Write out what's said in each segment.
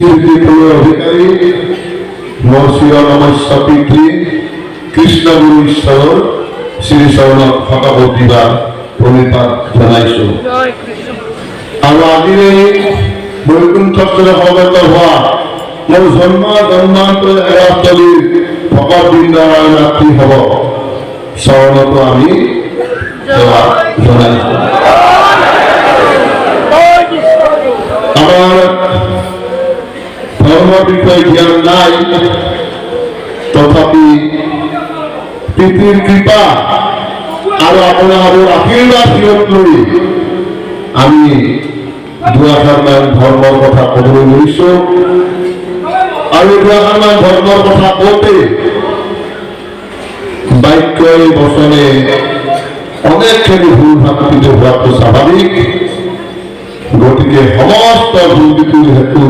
অধিকাৰী মহৰ্ষিৰ নমস্য পিতৃ কৃষ্ণগুৰু ঈশ্বৰৰ শ্ৰী চৰণত শতকোটি বাৰ প্ৰণিপাত জনাইছো। আৰু আজিৰ এই বৈকুণ্ঠস্থলে সমবেত হোৱা মোৰ জন্মান্তৰ এৰাস্থলীৰ ভকত বৃন্দাৰ মাতৃ হ'ব চৰণতো আমি সেৱা জনাইছো। আমাৰ ধৰ্মেৰ বিষয়ে জ্ঞান নাই, তথাপি পিতৃৰ কৃপা আৰু আপোনাৰ আশীৰ্বাদ লৈ আমি দুআষাৰমান ধৰ্মৰ কথা ক'বলৈ লৈছো। আৰু দুআষাৰমান ধৰ্মৰ কথা কওঁতে বাক্যই বচনে অনেকখিনি ভুল ভ্ৰান্তিত হোৱাটো স্বাভাৱিক। গতিকে সমস্ত ভুল বিতুৰ হেতু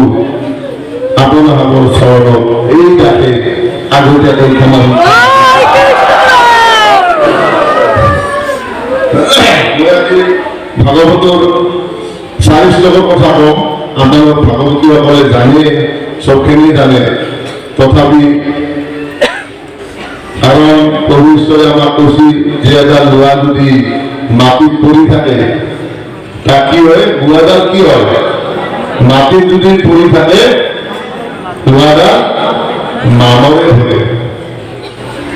আপোনাৰ চৰণত এই গাতে আগতীয়াকৈ ক্ষমা ভাগৱতৰ ৪ শ্লোকৰ কথা কওঁ। আমাৰ ভাগৱতীসকলে জানে, চবখিনি জানে, তথাপি কাৰণ প্ৰভু ঈশ্বৰে আমাক কৈছিল যে এডাল লোৱা যদি মাটিত পৰি থাকে তাক কি হয়, গুৱাডাল কি হয়, মাটিত যদি পৰি থাকে লোৱাডাল মামৰে থাকে।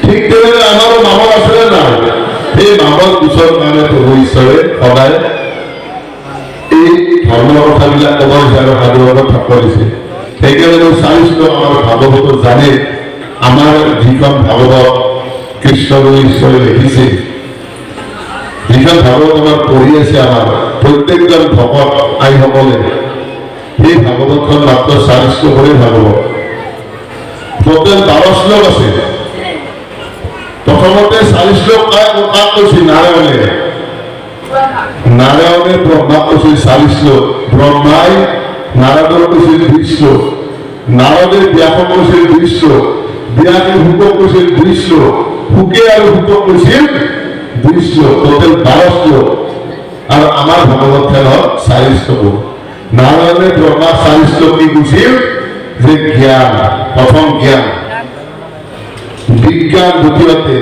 ঠিক তেনেদৰে আমাৰো মামৰ আছিলে নাই, সেই মামৰ পিছৰ কাৰণে প্ৰভু ঈশ্বৰে সদায় এই ধৰ্মৰ কথাবিলাক ক'ব দিছে আৰু সাধুৰত থাকব দিছে। সেইকাৰণে ৪ শ্লোক আমাৰ ভাগৱত জানে। আমাৰ যিখন ভাগৱত কৃষ্ণগুৰু ঈশ্বৰে লিখিছে, যিখন ভাগৱত আমাৰ পঢ়ি আছে আমাৰ প্ৰত্যেকজন ভকত আইসকলে, এই ভাগৱতখন মাত্ৰ ৪ শ্লোকৰে ভাগৱত। টোটেল ১২ শ্লোক আছে। প্ৰথমতে ৪ শ্লোক কাক কৈছিল? নাৰায়ণে ব্ৰহ্মাক কৈছিল ৪ শ্লোক। ব্ৰহ্মাই নাৰদক কৈছিল ২০ শ্লোক। নাৰদে ব্যাসক কৈছিল ২০ শ্লোক। ব্যাসে শুকক কৈছিল ২০ শ্লোক। শুকে আৰু শুকক কৈছিল ২০ শ্লোক। টোটেল ১২ শ্লোক। আৰু আমাৰ ভাগৱতখনত ৪ শ্লোক। নারায়ণে ব্রহ্মা ৪ শ্লোক কি কৈছিল যে জ্ঞান, প্রথম জ্ঞান, বিজ্ঞান দ্বিতীয়তে,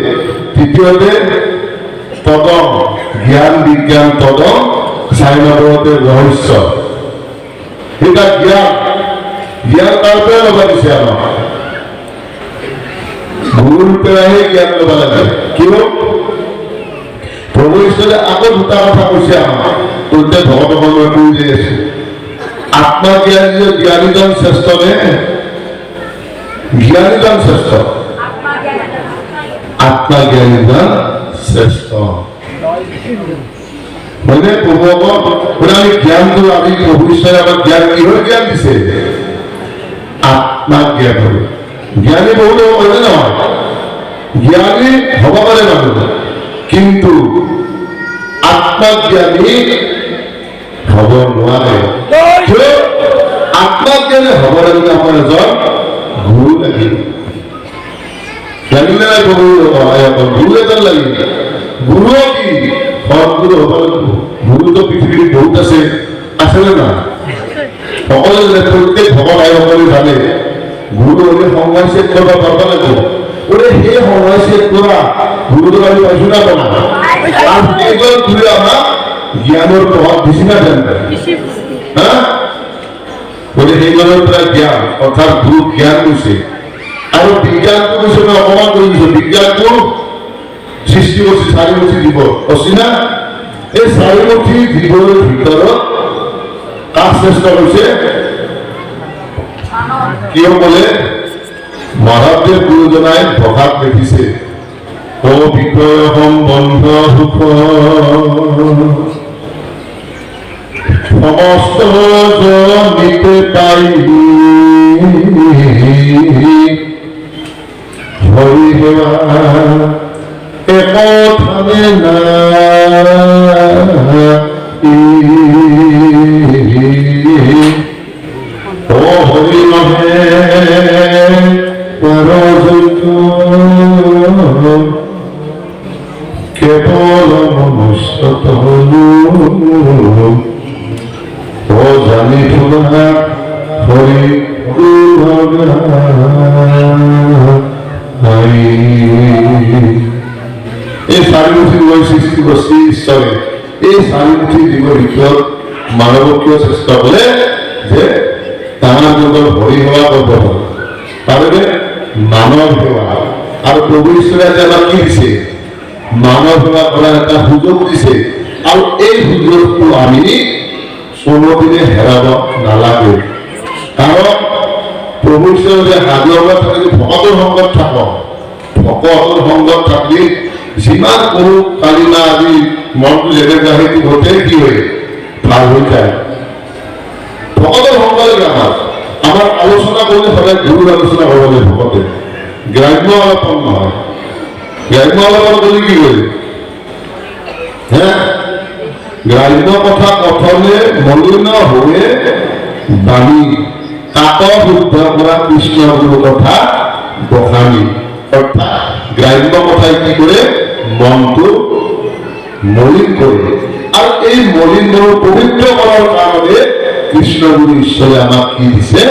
তৃতীয়তে তদম, জ্ঞান বিজ্ঞান তদম, ৪ নম্বরতে রহস্য। এটা জ্ঞান, জ্ঞান তারপরে লবা দিছে আমাক গুরুর পেরাহে জ্ঞান লবা লাগে। কিয়? প্ৰভু ঈশ্বৰে আকৌ দুটা কথা কৈছে আমাক। তোতে ভগৱানৰ কৈ যে আছে আত্মজ্ঞানী জ্ঞানীজন শ্ৰেষ্ঠ নে? জ্ঞানীজন শ্ৰেষ্ঠ, আত্মজ্ঞানীজন শ্ৰেষ্ঠ। মানে আমি জ্ঞানটো আমি প্ৰভু ঈশ্বৰে আমাক জ্ঞান কিহৰ জ্ঞান দিছে? আত্মজ্ঞান। জ্ঞানী বহুত হব নহয়, জ্ঞানী হব পাৰে মানুহ, কিন্তু আত্মজ্ঞানী হব নোৱাৰে। আত্মজ্ঞানী হব লাগিলে আমাৰ এজন গুৰু লাগিব। লাগিলে নাই গুৰু এজন লাগিব। গুৰু কি? সৎগুৰু হব লাগিব। গুৰুতো পৃথিৱীত বহুত আছে, আছেনে না? সকলোৱে প্ৰত্যেক ভকত আইসকলে জানে গুৰু হলে সংঘাই চেক কৰিব পাৰিব লাগিব। বোলে সেই সংঘাই চেক কৰা গুৰুটো আমি পাইছো না বনা? আৰু এইজন গুৰুৱে আমাক জ্ঞানৰ প্ৰভাৱ দিছি না জানে? বলে সেইজনৰ পৰা জ্ঞান অৰ্থাৎ গুৰু জ্ঞান কৈছে। আৰু বিজ্ঞানটো কৈছে মই অপমান কৰি দিছো। বিজ্ঞানটো সৃষ্টি কৰিছে ৪ মুঠি জীৱ, কৈছি না? এই ৪ মুঠি জীৱৰ ভিতৰত কাক শ্ৰেষ্ঠ কৈছে? কিয় বোলে মাধৱদেৱ গুৰুজনাই প্ৰভাৱ দেখিছে অ বিষয় সম্বন্ধ সুখ সমস্ত জনিতে পাই হৰি সেৱা একথানে ও হৰি নহে কেৱল মনুষ্য ও জানি ফুলা হৰি এই চাৰিমুখী মই সৃষ্টি কৰিছে ঈশ্বৰে। এই চাৰিমুখী জীৱৰ ভিতৰত মানৱকীয় চেষ্টা কৰে যে ডাঙৰ যুগৰ হৰি সেৱা কৰিব পাৰে, তাৰবাবে মানৱ সেৱা। আৰু প্ৰভু ঈশ্বৰে আজি আমাক কি দিছে? মানৱ সেৱা কৰাৰ এটা সুযোগ দিছে। আৰু এই সুযোগটো আমি কোনোদিনে হেৰাব নালাগে। কাৰণ প্ৰভু ঈশ্বৰে যে সাজু হ'ব থাকে, ভকতৰ সংগত থাকক। ভকতৰ সংগত থাকি যিমান কৰো কালিমা আদি মনটো যেনেকুৱা সেইটো গোটেই কি হয় ভাল হৈ যায়। ভকতৰ সংগ লাগে আমাৰ আলোচনা কৰিলে সদায় গুৰুৰ আলোচনা কৰিব লাগে। ভকতে গ্ৰাম্য আলোচন নহয়। গ্ৰাম্য আলোচনা কৰি কি কৰে? গ্ৰাম্য কথা কথনে মলিন হৈ বাণী তাক শুদ্ধ কৰা কৃষ্ণ গুৰু কথা বখানি। অৰ্থাৎ গ্ৰাম্য কথাই কি কৰে? মনটো মলিন কৰে। আৰু এই মলিন মন পবিত্ৰ কৰাৰ কাৰণে কৃষ্ণ গুৰু ঈশ্বৰে আমাক কি দিছে?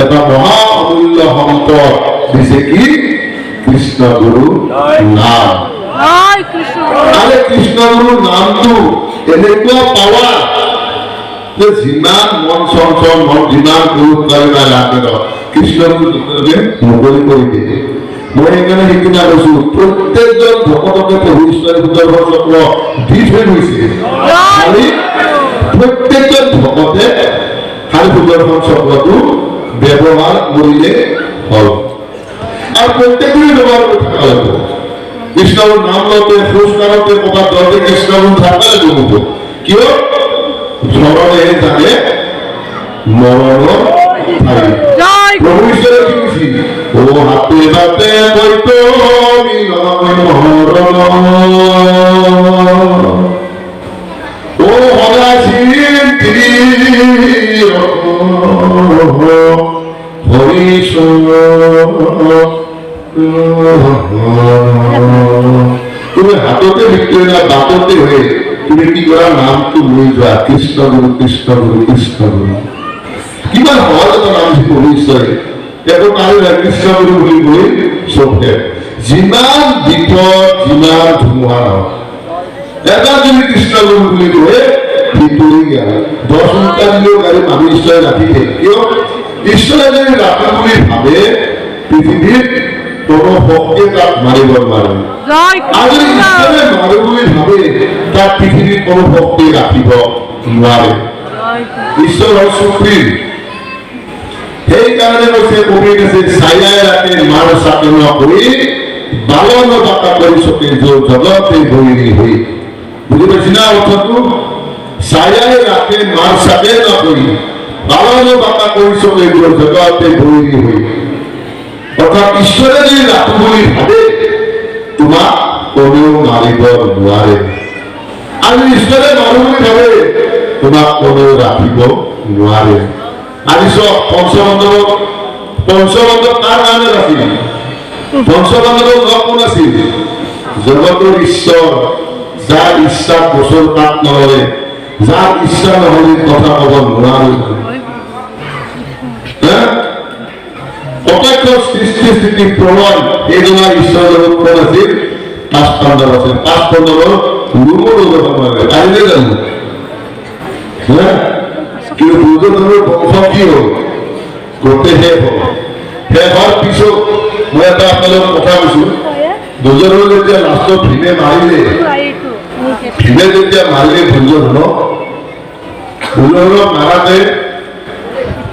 এটা মহা অমূল্য সম্পদ দিছে। কি? কৃষ্ণ গুৰু নাম। আৰে কৃষ্ণ গুৰু নামটো এনেকুৱা পাৱা যে যিমান মন চঞ্চল মন যিমান গুৰু কালিমা লাগে কৃষ্ণ গুৰু মুকলি কৰি দিয়ে। মই সেইকাৰণে সেইদিনা কৈছো প্ৰত্যেকজন ভকতকে প্ৰভু ঈশ্বৰে সুদৰ্শন চক্ৰ দি থৈ গৈছে। খালি প্ৰত্যেকজন ভকতে খালি সুদৰ্শন চক্ৰটো ব্যৱহাৰ কৰিলে হ'ল। আৰু প্ৰত্যেকৰে ব্যৱহাৰ কৰি থকা লাগিব। কৃষ্ণৰ নাম লওঁতে খোজ কাঢ়োতে ক'ৰবাত যাওঁতে কৃষ্ণৰ থকা লাগিব। কিয়? স্মৰণে থাকে মৰণৰ ঠাই। প্ৰভু ঈশ্বৰে কি কৈছিল? ও হাতে হাতে বৈত ও সদাশীল হৰিশ তুমি হাততে বিক্ৰি না বাততে হয়ে তুমি কি কৰা নামটো লৈ যোৱা কৃষ্ণ গুৰু কৃষ্ণ গুৰু কৃষ্ণ গুৰু। কিমান সহজ এটা নাম প্ৰভু ঈশ্বৰে একো কাৰো কৃষ্ণ গুৰু বুলি কৈ চবে যিমান বিপদ যিমান ধুমুহা এটা যদি কৃষ্ণ গুৰু বুলি কৈ ভিতৰি গেল 10 ঘণ্টা দিলেও গাড়ী মানুহ ঈশ্বৰে ৰাখি দিয়ে। কিয়? ঈশ্বৰে যদি ৰাখে বুলি ভাবে পৃথিৱীত কোনো শক্তিয়ে তাক মাৰিব নোৱাৰে। আৰু ঈশ্বৰে মাৰো বুলি ভাবে তাক পৃথিৱীত কোনো শক্তি ৰাখিব নোৱাৰে। ঈশ্বৰ হ'ল সুপ্ৰিম। সেইকাৰণে কৈছে কবি কৈছে ছায়াই ৰাখে মাৰ চাকে নকৰি বালন বাতা কৰি চকে জগতে বৈৰী হৈ। বুজি পাইছি না অৰ্থটো? ছায়াই ৰাখে মাৰ চাকে নকৰি বালন বাতা কৰি চকে জগতে বৈৰী হৈ। অৰ্থাৎ ঈশ্বৰে যদি ৰাখো বলে ভাবে তোমাক কোনেও মাৰিব নোৱাৰে। আৰু ঈশ্বৰে মাৰো বুলি ভাবে তোমাক কোনেও ৰাখিব নোৱাৰে। আজি চব পঞ্চমণ্ডপ কাৰ কাৰণে ৰাখিল? পঞ্চমণ্ডলৰ লগ কোন আছিল? জগতৰ ঈশ্বৰ, যাৰ ইচ্ছাত বছৰ পাত নলৰে, যাৰ ইচ্ছা নহলে কথা কব নোৱাৰে। প্রত্যক্ষ সৃষ্টি স্থিতি প্রলয় এই জন্য ঈশ্বরের উৎপন্ন আছে 5 খণ্ড আছে। 5 খণ্ডর রূপর হবে তাইলে জানো হ্যাঁ কি দুজনের বংশ কি হল করতে হে হওয়ার পিছত মই এটা আপনাদের কথা কৈছো দুজনের যেতিয়া লাষ্টত ভীমে মাৰিলে যেতিয়া মাৰিলে দুজনক মাৰাতে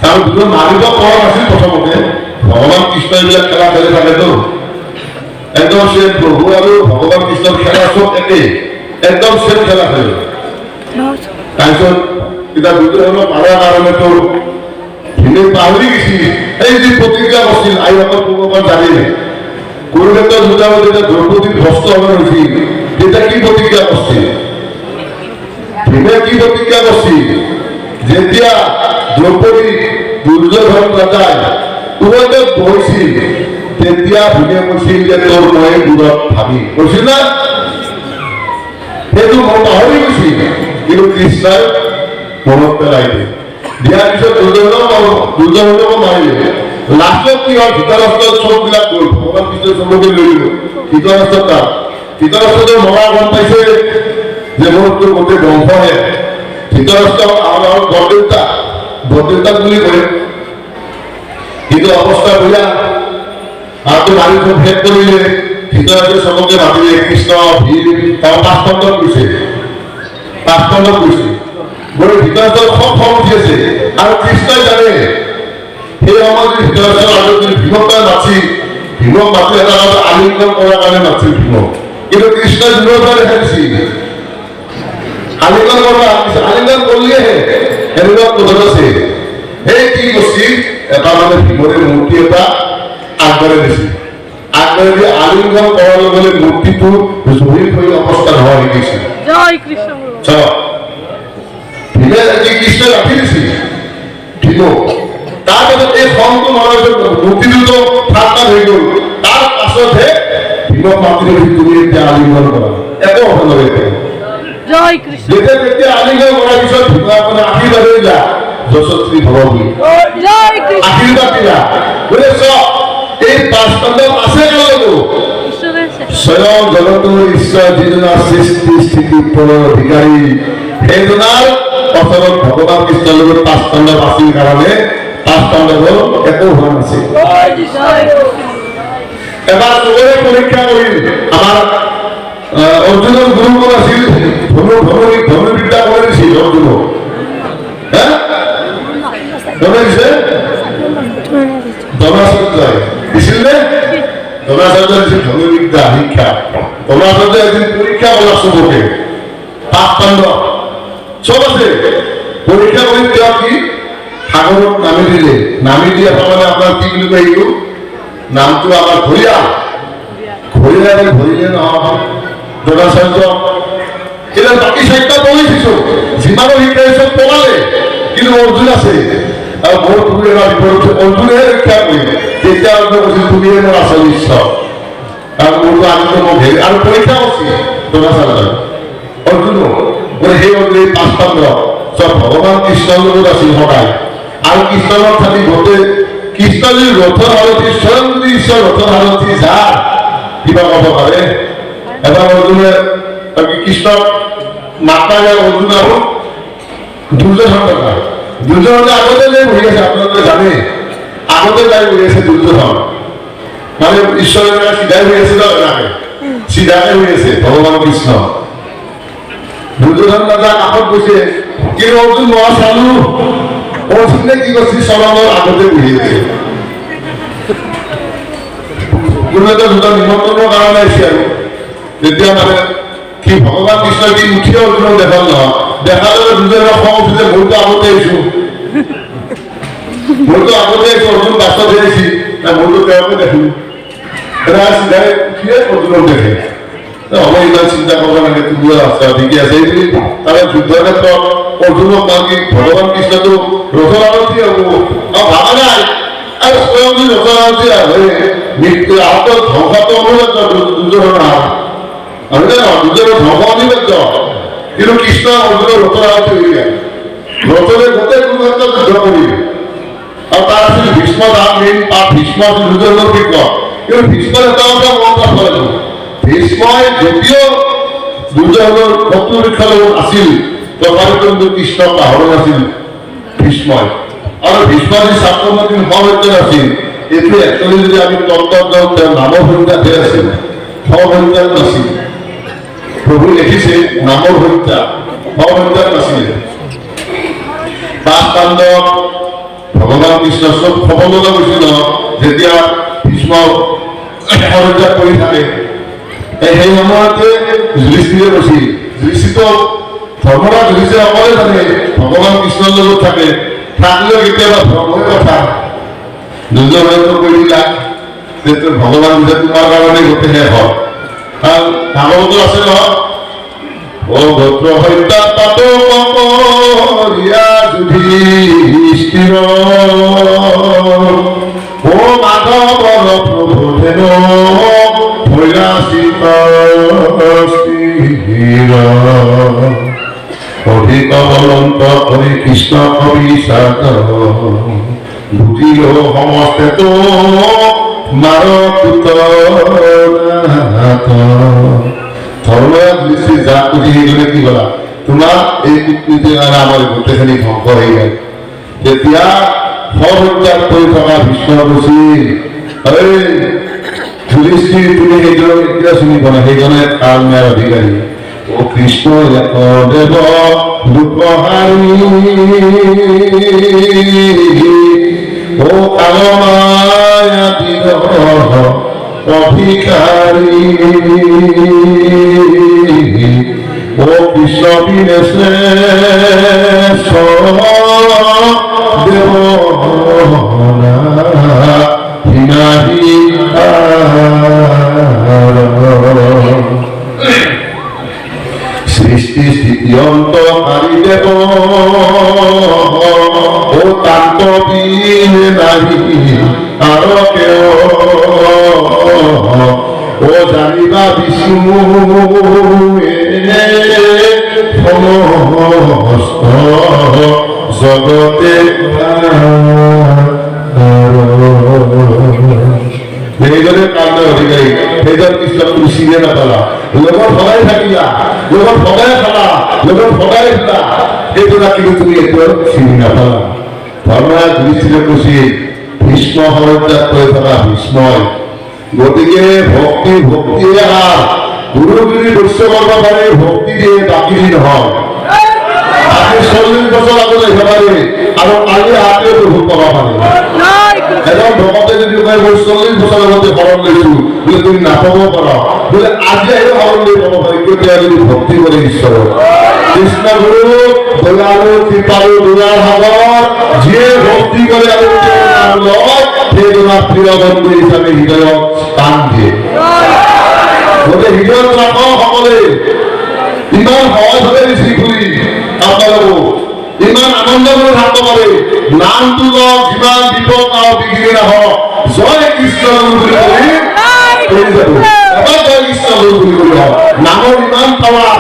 তাৰ দুজন মাৰিব পৰা নাছিল প্ৰথমতে। ভগৱান কৃষ্ণ এইবিলাক খেলা খেলি থাকেতো একদম সেম প্ৰভু আৰু ভগৱান কৃষ্ণৰ খেলা চব একেই একদম সেম খেলা খেলে। তাৰপিছত এতিয়া দুজনক মাৰাৰ কাৰণেতো ভীমে পাহৰি গৈছিল এই যি প্ৰতিজ্ঞা কৰিছিল আইসকল ভগৱান জানিলে কুৰুক্ষেত্ৰৰ যুদ্ধত যেতিয়া দ্ৰৌপদীৰ ভস্ত হব হৈছিল তেতিয়া কি প্ৰতিজ্ঞা কৰিছিল? ভীমে কি প্ৰতিজ্ঞা কৰিছিল? যেতিয়া দ্ৰৌপদী দুৰ্যোধন ৰজাই তুৰতে বহিছিল তেতিয়া ভীমে কৈছিল যে তোৰ মই দূৰত ভাবি কৈছিল না সেইটো মই পাহৰি গৈছিল। কিন্তু কৃষ্ণই মনত পেলাই দিয়ে দিয়াৰ পিছত দুৰ্যোধনক মাৰিলে লাষ্টত কি হয় ধৃতৰাষ্ট্ৰৰ চববিলাক গ'ল ভগৱান কৃষ্ণই চবকে লৈ গ'ল ধৃতৰাষ্ট্ৰটো মৰা গম পাইছে যে মোৰতো গোটেই বংশহে ধৃতৰাষ্ট্ৰ আমাৰ বৰদেউতাক বুলি কয় কিন্তু অৱস্থা বেয়া আৰু মাৰি চব শেষ কৰিলে ধৃতৰাষ্ট্ৰই চবকে মাতিলে কৃষ্ণ ভীম তেওঁ পাঁচ খণ্ডত গৈছে বৰ ধৃতৰাষ্ট্ৰৰ খুব খং উঠি আছে আৰু কৃষ্ণই জানে সেই সময়ত ধৃতৰাষ্ট্ৰৰ আৰু ভীমক মাতি এটা আলিংগন কৰাৰ কাৰণে মাতিছিল ভীমক কিন্তু কৃষ্ণই দূৰৰ পৰা দেখা দিছিল আলিংগন কৰিলেহে এনেকুৱা কথা আছে সেই কি কৰিছিল এটা মানে ভীমৰে মূৰ্তি এটা আগবঢ়াই দিছিল আগবঢ়াই দি আলিংগন কৰাৰ লগে লগে মূৰ্তিটো জহিৰ হৈ অৱস্থা নোহোৱা হৈ গৈছিল ভীমে কৃষ্ণ ৰাখি দিছিল ভীমক তাৰপাছত এই খংটো মৰাৰ মূৰ্তিটো ঠাণ্ডা হৈ গ'ল তাৰ পাছতহে ভীমক মাতি তুমি এতিয়া আলিংগন কৰা একো হ'ব নালাগে যেতিয়া আলিংগন কৰাৰ পিছত ভীমে আপোনাৰ আশীৰ্বাদ দিলা যশস্বী ভৱ বুলি আশীৰ্বাদ দিলা বোলে চব এই পাঁচ খণ্ডত আছে কেনেকৈ স্বয়ং জগতৰ ঈশ্বৰ যিজনাৰ সৃষ্টি স্থিতি পৰৰ অধিকাৰী সেইজনাৰ ওচৰত ভগৱান কৃষ্ণৰ লগত পাঁচ খণ্ডত আছিল কাৰণে পাঁচ খণ্ডত একো হোৱা নাছিল এবাৰ চবৰে পৰীক্ষা কৰিল আমাৰ অৰ্জুনৰ গুৰু কোন আছিল ধনুৰ্বিদ্যা কৰি দিছিল অৰ্জুনক ধনাচাৰ্যই দিছিল নে ধনাচাৰ্যই দিছিল ধনুৰ্বিদ্যা শিক্ষা ধনাচাৰ্যই এদিন পৰীক্ষা কৰা চবকে পাঁচ খণ্ড চব আছে পৰীক্ষা কৰি তেওঁ কি সাগৰত নামি দিয়া মানে আপোনাৰ কি বুলি কয় এইটো নামটো আমাৰ ঘৰিয়ালে নহয় ধনাচাৰ্য এতিয়া বাকী চাৰিটা পঢ়ি দিছো যিমানো শিক্ষা চব পঢ়ালে কিন্তু অৰ্জুন আছে আৰু মোৰ তুমি এবাৰ বিপৰীত অৰ্জুনেহে ৰক্ষা কৰিলে তেতিয়া অৰ্জুন কৈছিল তুমিহে মোৰ আচল ঈশ্বৰ আৰু মোৰতো আনন্দ মোক হেৰি আৰু পৰীক্ষা কৰিছিল ধনাচাৰ্য অৰ্জুন সেই অৰ্জুন পাঁচ খণ্ড চব ভগৱান কৃষ্ণৰ লগত আছিল সদায় আৰু কৃষ্ণৰ থাকি গোটেই কৃষ্ণ যদি ৰথৰ সাৰথি স্বয়ং যদি ঈশ্বৰ ৰথৰ সাৰথি যাৰ কিবা ক'ব পাৰে এবাৰ অৰ্জুনে কৃষ্ণক মাতা যায় অৰ্জুন আৰু দুৰ্যোধনে আগতে যাই বহি আছে আপোনালোকে জানে আগতে যাই বহি আছে দুৰ্যোধন মানে ঈশ্বৰৰ চিধাই হৈ আছে চিধাকে হৈ আছে ভগৱান কৃষ্ণ দুৰ্যোধন ৰাজা কাষত গৈছে কিন্তু অৰ্জুন মই চালো অৰ্জুনে কি কৰিছে চৰণৰ আগতে বহি আছে কোনো এটা দুটা নিমন্ত্ৰণৰ কাৰণে আহিছে আৰু যেতিয়া মানে কি ভগৱান কৃষ্ণই কি উঠি অৰ্জুনক দেখাল নহয় দেখালে দুজনৰ খং উঠিছে মইতো আগতে আহিছো অৰ্জুন বাস্তৱ আহিছি মইতো তেওঁকে দেখো চিধাই উঠিয়ে অৰ্জুনক দেখে হ'ব ইমান চিন্তা কৰিব লাগে তুমি আছা ঠিকে আছে এইবুলি তাৰে যুদ্ধৰ ক্ষেত্ৰত অৰ্জুনক মানে ভগৱান কৃষ্ণটো ৰথৰ আৰতী হ'ব ভাবা নাই আৰু স্বয়ং যদি ৰথৰ আৰতী আহতৰ ধ্বংসাটো অনিবাৰ্য দুৰ্যোধনৰ দুৰ্যোধনৰ ধ্বংস অনিবাৰ্য কিন্তু কৃষ্ণ অৰ্জুনৰ ৰথৰ আৰতী হৈ যায় ৰথৰে গোটেই কুৰুক্ষেত্ৰ যুদ্ধ কৰিলে আৰু তাৰ আছিল ভীষ্ম ভীষ্ম আছিল দুৰ্যোধনৰ বিজ্ঞ কিন্তু ভীষ্মৰ এটা কথা মনত ৰাখিব লাগিব ভীষ্মই যদিও দুৰ্যোধনৰ শত্ৰু পৰীক্ষাৰ লগত আছিল তথাপিতো কৃষ্ণ পাহৰা নাছিল ভীষ্মই আৰু ভীষ্ম যি ছাত্ৰমতীৰ সহসত্য আছিল এইটো একচুৱেলি যদি আমি তত্ত্ব যাওঁ তেওঁ নামৰ সংখ্যাতহে আছিল সহসংখ্যাত নাছিল প্ৰভু লিখিছে নামৰ সংখ্যা সহসংখ্যাত নাছিল পাঁচ পাণ্ডৱ ভগৱান কৃষ্ণ চব সফলতা গৈছিল যেতিয়া ভীষ্ম সহযোগ কৰি থাকে সেই সময়তে যুধিষ্ঠিৰে কৈছিল যুধিষ্ঠিৰ ধৰ্মৰাজ যুধিষ্ঠিৰে অকলে থাকে ভগৱান কৃষ্ণৰ লগত থাকে থাকিলেও কেতিয়াবা ধৰ্মৰ কথা দুৰ্যোধনক কৈ দিলা যে ভগৱান যে তোমাৰ কাৰণে গোটেই হওক কাৰণ ভাগৱত আছে নহয় ভদ্ৰ হত্যা পাত যুধিষ্ঠিৰ ও মাধৱ প্ৰভুধেন অধিক অনন্ত হৰি কৃষ্ণ কবি সাত বুঝিল সমস্তে তো মাৰকুত ধৰ্মৰাজ দৃষ্টি যা বুঝি সেইজনে কি কলা তোমাৰ এই কূটনীতিৰ কাৰণে আমাৰ গোটেইখিনি ধ্বংস হৈ গ'ল তেতিয়া সহযোগ কৰি থকা ভীষ্ম কৈছিল যুধিষ্ঠিৰ তুমি সেইজনক এতিয়া চিনি পোৱা নাই সেইজনে কাল ন্যায়ৰ অধিকাৰী ও কৃষ্ণ দেৱ দুঃখহাৰী ও কালমায়া বিৰহ অধিকাৰী ও কৃষ্ণ বিনেশে দেৱনা হিনাহি সৃষ্টি স্থিতি অন্তকাৰী দেব ও তান্ত বিনে নাহি আৰ কেউ ও জানিবা বিষ্ণু সমস্ত জগতে সেইজনে কান্দ অধিকাৰী সেইজন কৃষ্ণ তুমি চিনে নাপালা লগত সদায় থাকিলা লগত সদায় খালা লগত সদায় খালা সেইজনা কিন্তু তুমি এতিয়াও চিনি নাপালা ধৰ্মৰাজ যুধিষ্ঠিৰে কৈছিল ভীষ্ম সৰজ্জাত কৈ থকা ভীষ্মই গতিকে ভক্তিয়ে গুৰু যদি বৈশ্য কৰিব পাৰে ভক্তি দিয়ে বাকী নহয় আজি 40 বছৰ আগতে আহিব পাৰে আৰু কালি আগে বহুত পাব পাৰে এজন ভকতে যদি কয় মই 40 বছৰ আগতে শৰণ লৈছো বোলে তুমি নাপাব পাৰা বোলে আজি আহি শৰণ লৈ পাব পাৰি কেতিয়া যদি ভক্তি কৰে ঈশ্বৰক কৃষ্ণ গুৰু দয়ালু কৃপালু দয়াৰ সাগৰ যিয়ে ভক্তি কৰে আৰু তেওঁৰ নাম সেইজনা প্ৰিয় বন্ধু হিচাপে হৃদয়ক স্থান দিয়ে গতিকে হৃদয়ত ৰাখক সকলে ইমান সহজভাৱে শ্ৰীপুৰী আপোনালোকক ইমান আনন্দ কৰি থাকিব পাৰে নামটো লওক যিমান বিপদ আৰু বিঘিনি নাহক জয় কৃষ্ণ বুলি কৰি যাব এবাৰ জয় কৃষ্ণ বুলি হওক নামৰ ইমান পাৱা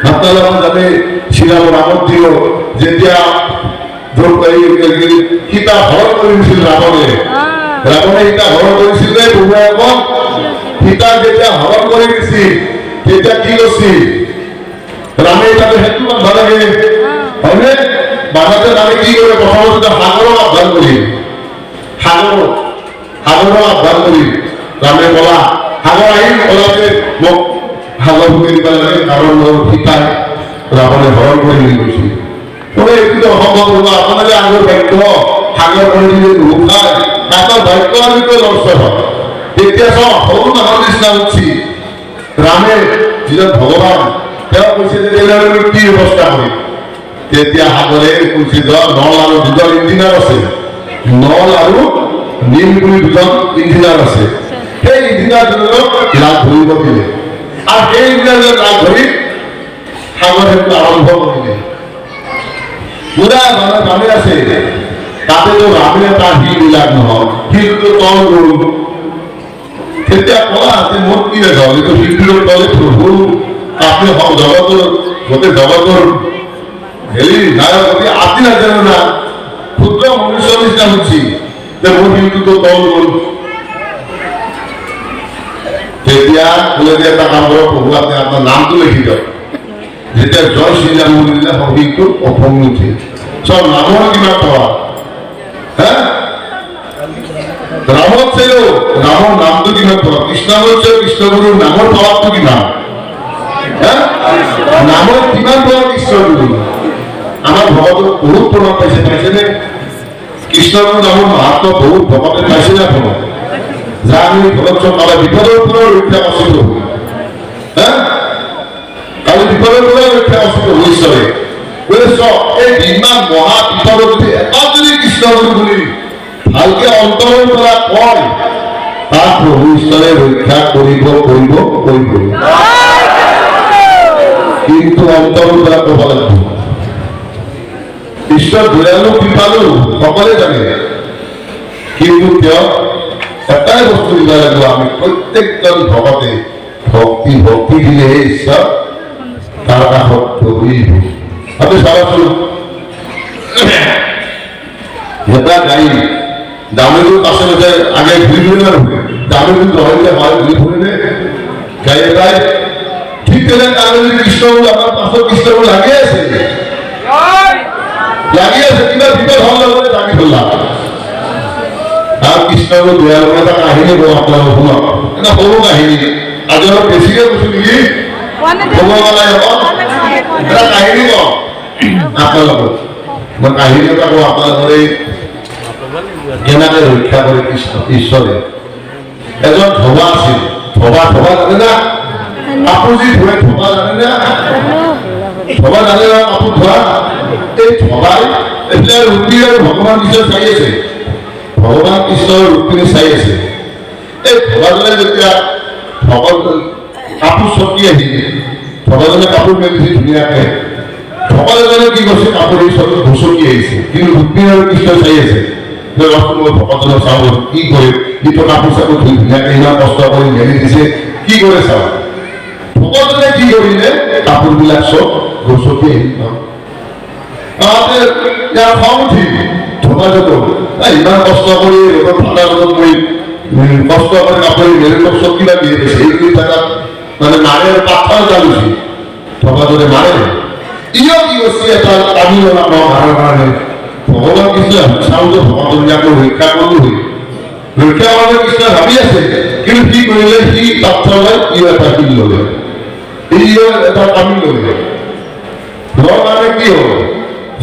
আপোনালোকে জানে শ্ৰীৰাম ৰামক দিও যেতিয়া সীতা হৰণ কৰিছিল ৰাৱণে সীতা হৰণ কৰিছিল যে বহুৱাকক সীতা যেতিয়া হৰণ কৰি দিছিল তেতিয়া কি কৰিছিল ৰামে তাতে সেইটো বান্ধা লাগে হয়নে বাধাতে ৰামে কি কৰে প্ৰথমতে সাগৰক আহ্বান কৰিল সাগৰক আহ্বান কৰিল ৰামে কলা সাগৰ আহিল কলা যে মোক সাগৰ ভুগি দিব লাগে কাৰণ মোৰ সীতাই ৰাৱণে হৰণ কৰি গৈছিল এইটো অসম্ভৱ হ'ব আপোনালোকে আগৰ বাক্য সাগৰ কৰি দিলে নুখায় তাতৰ বাক্য আমি লক্ষ্য হয় তেতিয়া চব সৰু মানুহৰ নিচিনা উঠি ৰামে যিজন ভগৱান তেওঁ কৈছে যে তেনেহ'লে কি ব্যৱস্থা কৰিম তেতিয়া সাগৰে কৈছে যে নল আৰু দুজন ইঞ্জিনিয়াৰ আছে নল আৰু নীল বুলি দুজন ইঞ্জিনিয়াৰ আছে সেই ইঞ্জিনিয়াৰজনক লাভ ধৰিব দিলে আৰু সেই ইঞ্জিনিয়াৰজনক লাভ ধৰি সাগৰ সেইটো আৰম্ভ কৰিলে পুরা মানে আছে তাতে তো রামে তার হিল বিলাক নহয় হিলটো তল গ'ল তেতিয়া কলা যে মোৰ কি লাগে এইটো হিলটোৰ তলে প্ৰভু আপনি জগতৰ গোটেই জগতৰ হেৰি নায়ক অতি আতি নাজানো না ক্ষুদ্ৰ মনুষ্য নিচিনা হৈছে যে মোৰ হিলটো তল গ'ল তেতিয়া বোলে যে এটা কাম কৰক প্ৰভু আপুনি আপোনাৰ নামটো লিখি দিয়ক যেতিয়া জয় শ্ৰীৰাম বুলি দিলে হিলটো অসম উঠে সব নামৰ কিমান পাৱা ৰামত চেও ৰামৰ নামটো কিমান পাৱা কৃষ্ণৰ চেও কৃষ্ণগুৰুৰ নামৰ পাৱাটো কিমান নামৰ কিমান পাৱা কৃষ্ণগুৰু আমাৰ ভগৱত বহুত প্ৰমাণ পাইছেনে কৃষ্ণগুৰু নামৰ মাহাত্ম বহুত ভকতে পাইছে না প্ৰমাণ যা আমি ভগত কালে বিপদৰ পৰা ৰক্ষা কৰিছিল কালি বিপদৰ পৰা ৰক্ষা কৰিছিল ঈশ্বৰে এই ইমান মহা বিপদত যদি এটা যদি কৃষ্ণগুৰু বুলি ভালকে অন্তৰৰ পৰা কয় তাক প্ৰভু ঈশ্বৰে ৰক্ষা কৰিব কিন্তু অন্তৰৰ পৰা ক'ব লাগিব ঈশ্বৰ দয়ালু কৃপালু সকলে জানে কিন্তু তেওঁ এটাই বস্তু দিব লাগিব আমি প্ৰত্যেকজন ভকতে ভক্তি দিলেহে ঈশ্বৰ তাৰ কাষত আপনি চাবাচোন এটা গাড়ী দামের পাশে পাশে আগে ঘুরি ঘুরি না দামের জহরিলে হয় ঘুরি ঘুরি গাড়ী এটাই ঠিক তেনেকে আমি যদি কৃষ্ণগুৰু আমাৰ পাছত কৃষ্ণগুৰু লাগি আছে কিবা বিপদ হল লগতে লাগি ধৰলাম আৰু কৃষ্ণগুৰু দয়াল এটা কাহিনী কওঁ আপোনালোক শুনক এটা সৰু কাহিনী আজি অলপ বেছিকে কৈছো নেকি ক'ব গ'লে এটা কাহিনী কওঁ আপোনালোকক মই কাহিনী এটা কওঁ আপোনালোকৰ এই কেনেকে ৰক্ষা কৰে কৃষ্ণ ঈশ্বৰে এজন ধবা আছিল ধবা জানে না কাপোৰ যি ধোৱে ধবা জানে না ধবা জানে না কাপোৰ ধোৱা এই ধবাই এতিয়া ৰুক্মিণী আৰু ভগৱান কৃষ্ণ চাই আছে ভগৱান কৃষ্ণৰ ৰুক্মিণী চাই আছে এই ধবাজনে যেতিয়া কাপোৰ চকি আহিলে ধবাজনে কাপোৰ মেলিছে ধুনীয়াকে ধবাজনে কি কৰিছে কাপোৰ এই চকত ঘুচকি আহিছে কিন্তু ৰুক্মিণী আৰু কৃষ্ণ চাই আছে মই ভকতজনক চাওঁ কি কৰে ইটো কাপোৰ চাপোৰ ধুই ধুনীয়াকে ইমান কষ্ট কৰি মেলি দিছে কি কৰে চাওঁ ভকতজনে কি কৰিলে কাপোৰবিলাক চব ঘুচকি আহিল ইয়াৰ খং উঠিল ধবাজনৰ ইমান কষ্ট কৰি ঠাণ্ডা ৰ'দত মই কষ্ট কৰি কাপোৰ মেলি চব কিবা দিয়ে দিছে এইখিনি জেগাত মানে মাৰে পাথৰ জালুচি ধবাজনে মাৰে ইও কি কৰিছে এটা কামিল মাৰাৰ কাৰণে ভগৱান কৃষ্ণ চাওঁ যে ভগৱানক ৰক্ষা কৰিলো ৰক্ষা কৰাৰ কৃষ্ণ ভাবি আছে কিন্তু কি কৰিলে সি পাথৰলৈ ইও এটা কিল ল'লে ইও এটা কামিল ল'লে লোৱাৰ কাৰণে কি হ'ল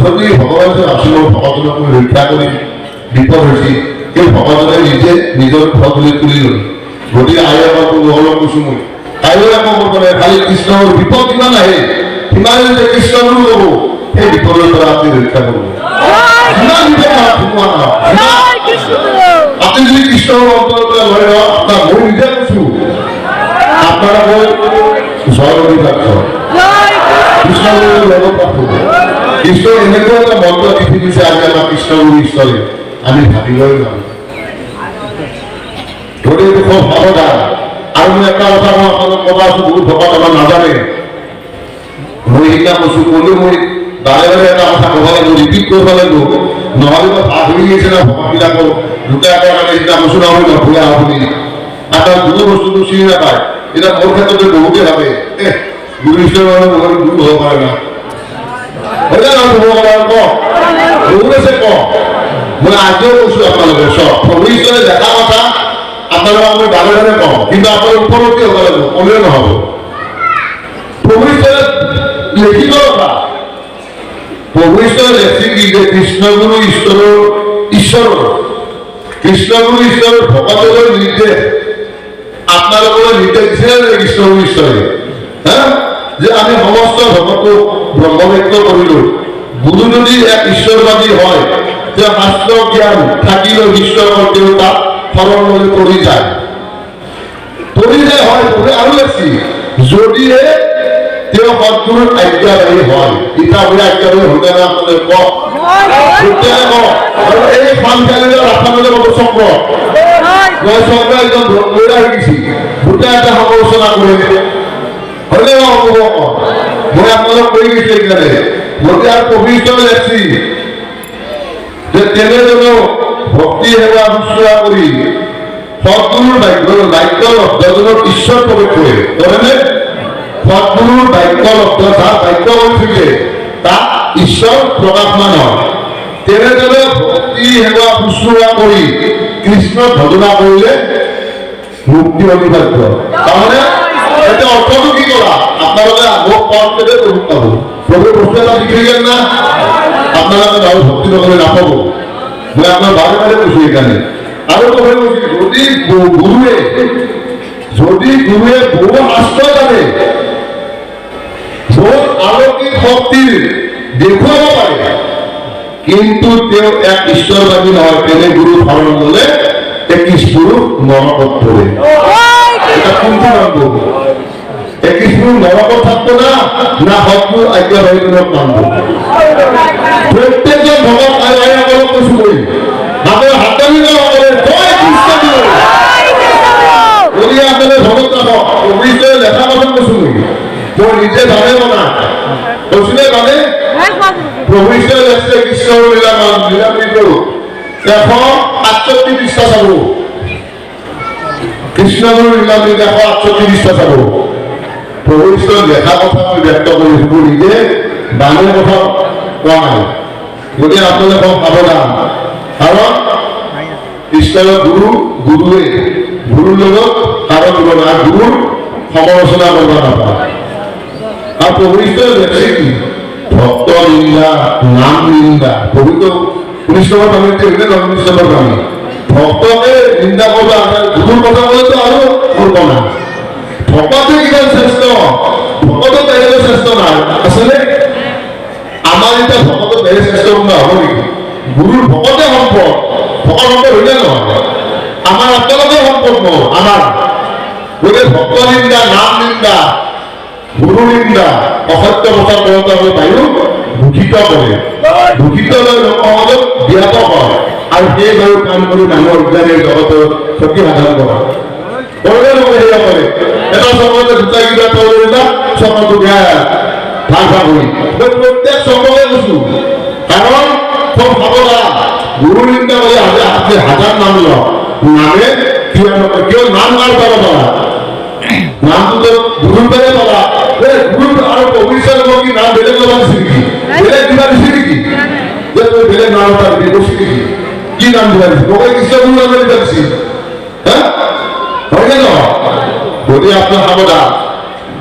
যদি ভগৱান আছিলো ভগৱানক মই ৰক্ষা কৰি বিপদ হৈছিল সেই ভগৱানে নিজে নিজৰ ঘৰ তুলি ল'লে গতিকে আই আকৌ অলপ কৈছো মই আইও আকৌ মানে খালি কৃষ্ণৰ বিপদ কিমান আহে সিমান যে কৃষ্ণৰো ল'ব সেই বিপদৰ পৰা আপুনি ৰক্ষা কৰিব আপনি যদি কৃষ্ণ অন্তৰ ধৰে আপনাৰ মই নিজে কৈছো আপনাৰা জয় অধিকাক্ষ কৃষ্ণগুৰুৰ লগত পাঠো কৃষ্ণ এনেকুৱা এটা মন্ত্ৰ লিখি দিছে আজি আমাৰ কৃষ্ণগুৰু ঈশ্বৰে আমি ভাবিবই নোৱাৰো গতিকে খুব সাৱধান আৰু মই এটা কথা মই আপোনালোক ক'ব আছো বহুত ভকত আমাৰ নাজানে মই সেইদিনা কৈছো ক'লেও মই বাৰে বাৰে এটা কথা ক'ব লাগিব ৰিপিট কৰিব লাগিব নহ'লে মই পাহৰি গৈছে না ভকতবিলাকৰ দুটা এটা কাৰণে এতিয়া কৈছো নহয় নভূলে আপুনি এটা দুটো বস্তুটো চিনি নাপায় এতিয়া মোৰ ক্ষেত্ৰতে বহুতে ভাবে গুৰু ঈশ্বৰৰ বহুত গুৰু হ'ব পাৰে না মই আজিও কৈছো আপোনালোকে চব প্ৰভু ঈশ্বৰে দেখা কথা আপোনালোকক মই বাৰে বাৰে কওঁ কিন্তু আপোনাৰ উপলব্ধি হ'ব লাগিব ক'লেও নহ'ব প্ৰভু ঈশ্বৰে লিখিত কথা প্ৰভু ঈশ্বৰে লেখি কি যে কৃষ্ণগুৰু ঈশ্বৰৰ কৃষ্ণগুৰু ঈশ্বৰৰ ভকতলৈ নিৰ্দেশ আপোনালোকলৈ নিৰ্দেশ দিছিলে কৃষ্ণগুৰু ঈশ্বৰে যে আমি সমস্ত ভকতক ব্ৰহ্মব্যক্ত কৰিলো গুৰু যদি এক ঈশ্বৰবাদী হয় যে শাস্ত্ৰ জ্ঞান থাকিলেও ঈশ্বৰৰ তেওঁ তাত শৰণলৈ পৰি যায় হয় আৰু লেখি যদিহে তেওঁ সৎগুৰুৰ আজ্ঞাবাহী হয় এতিয়া আপুনি আজ্ঞাবাহী হ'লে না আপোনালোকে কওক আৰু এই ফানকালিলে ৰাখাবলৈ ক'ব চক্ৰ মই চক্ৰ একদম মহিলা শিকিছি গোটেই এটা সমালোচনা কৰি হলে হ'ব মই আপোনালোক কৈ গৈছো এইকাৰণে গতিকে আৰু প্ৰভু লেখছি যে তেনেদৰে ভক্তি সেৱা শুশ্ৰূষা কৰি সৎগুৰুৰ বাক্য লব্ধজনক ঈশ্বৰ প্ৰৱেশ কৰে ধৰেনে সৎগুৰুৰ বাক্য লব্ধ যাৰ বাক্য হৈ থাকে তাত ঈশ্বৰ প্ৰকাশমান হয় তেনেদৰে ভক্তি সেৱা শুশ্ৰূষা কৰি কৃষ্ণ ভজনা কৰিলে মুক্তি অনিবাৰ্য তাৰমানে এতিয়া অৰ্থটো কি কৰা আপোনালোকে মোক কৰ্মতে প্ৰভু পাব প্ৰভু বস্তু এটা লিখি গেল না আপোনালোকে আৰু ভক্তি নকৰি নাপাব মই আপোনাৰ বাৰে বাৰে কৈছো সেইকাৰণে আৰু ক'বলৈ কৈছো যদি গুৰুৱে বহু শাস্ত্ৰ জানে বহুত আলৌকিক শক্তিৰ দেখুৱাব পাৰে কিন্তু তেওঁ এক ঈশ্বৰবাদী নহয় তেনে গুৰু শৰণ ল'লে 21 পুৰুষ নৰকত পৰে এটা কোনটো মানব 21 পুৰুষ নৰকত থাকবো না সৎগুৰু আজ্ঞাবাহীজনক মানব প্ৰত্যেকজন ভকত আইসকলক কৈছো মই আপনারা হাততালি সকলে জয় কৃষ্ণ বলি আপনাদের ভগত রাখক লেখা কথা কৈছো মই নিজে জানে না 168 পৃষ্ঠা চাব কৃষ্ণগুৰু লীলামৃত 168 পৃষ্ঠা চাব প্ৰভু ঈশ্বৰৰ লেখা কথা মই ব্যক্ত কৰিছো নিজে বাণীৰ কথা কোৱা নাই গতিকে আপোনালোকে সাৱধান কাৰণ ঈশ্বৰৰ গুৰুৱে গুৰুৰ লগত কাৰো তুলনা আৰু গুৰুৰ সমালোচনা কৰিব নাপায় আৰু প্ৰভু ঈশ্বৰে দেখছে কি ভক্ত নিন্দা নাম নিন্দা প্ৰভুতো কৃষ্ণৰ প্ৰাণীতে হইলে কৃষ্ণৰ প্ৰাণী ভক্তকে নিন্দা করবা গুরুর কথা বলে তো আরো করবো না ভকতে কিনা শ্রেষ্ঠ ভকত বেড়ে শ্রেষ্ঠ না আসলে আমার এটা ভকত বেড়ে শ্রেষ্ঠ না হব নাকি গুরুর ভকতে সম্পদ ভকত সম্পদ হইলে নহয় আমার আপনাদের সম্পদ নয় আমার গতিকে ভক্ত নিন্দা নাম নিন্দা গুরু নিন্দা অসত্য কথা বলতে আমি পাইও দূষিত করে দূষিত লোকসকলক ব্যাত হয় আৰু সেইবাৰু কাম কৰি মানুহৰ উদ্যানেৰ জগতৰ ক্ষতি সাধন কৰা কৰিলে নকৰে সেয়া কৰে এটা সময়তে দুটা কিবা তলিলা চকটো বেয়া ভাগ ভাগ হৈ প্ৰত্যেক চককে কৈছো কাৰণ খুব সাৱধান গুৰু নিন্দা কৰি আপনি হাজাৰ নাম লওক নামে কিয় নাম কাৰ পাব পাৰা নামটো গুৰুৰ পৰাই পাবা গুৰু আৰু অভিষেক কি নাম বেলেগ ল'ব দিছে নেকি বেলেগ কিবা দিছে নেকি যে তুমি বেলেগ নাম এটা দিবছি নেকি কি নাম দিবা দিছে মই কৃষ্ণ গুৰু নামে দিবা দিছি হ্যাঁ হয় নে নহয় গতিকে আপোনাৰ সাৱধান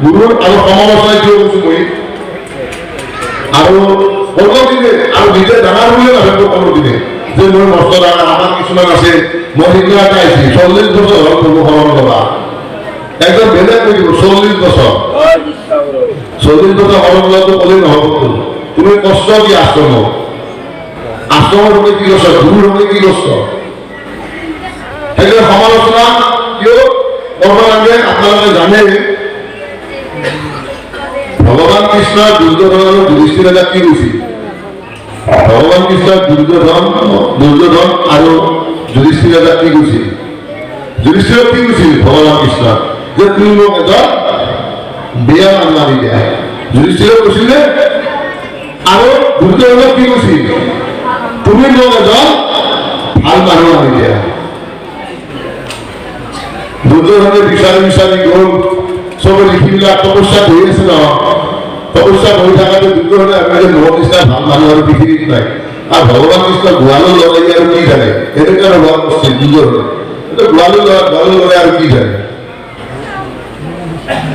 গুৰুৰ আৰু সমালোচনা কিয় কৈছো মই আৰু কোনোদিনে আৰু নিজে ডাঙৰ বুলিয়ে নাভাবিব কোনোদিনে যে মোৰ মস্ত ডাঙৰ আমাৰ কিছুমান আছে মই সিদিনা এটা আহিছি 40 বছৰ হ'ল প্ৰভু সলনি কৰা একদম বেলেগ কৰি দিব 40 বছৰ 40 বছৰ সলনি কৰাটো ক'লে নহ'ব তুমি কষ্ট কি আশ্ৰমৰ হলে কি কষ্ট গুৰুৰ হলে কি কষ্ট সেইকাৰণে সমালোচনা কিয় কৰিব লাগে আপোনালোকে জানে ভগৱান কৃষ্ণৰ দুৰ্যোধন যুধিষ্ঠিৰ এটা কি কৈছিল ভগৱান কৃষ্ণৰ দুৰ্যোধন আৰু যুধিষ্ঠিৰ এটা কি কৈছিল যুধিষ্ঠিৰক কি কৈছিল ভগৱান কৃষ্ণ যে তুমি মোক এজন বেয়া মানুহ আনি দিয়া যুধিষ্ঠিৰক কৈছিলে আৰু দুৰ্যোধনক কি কৈছিল তুমি মোক এজন ভাল মানুহ আনি দিয়া দুৰ্যোধনে বিচাৰি বিচাৰি গ'ল চবে লিখিবিলাক তপস্যা কৰি আছে ন তপস্যা কৰি থকাতে দুৰ্যোধনে আপোনালোকে মোৰ নিচিনা ভাল মানুহ আৰু পৃথিৱীত নাই আৰু ভগৱান কৃষ্ণ গোৱালো লগাই আৰু কি জানে এনেকুৱা ব্যৱহাৰ কৰিছিল দুৰ্যোধনে গোৱালো লগাই আৰু কি জানে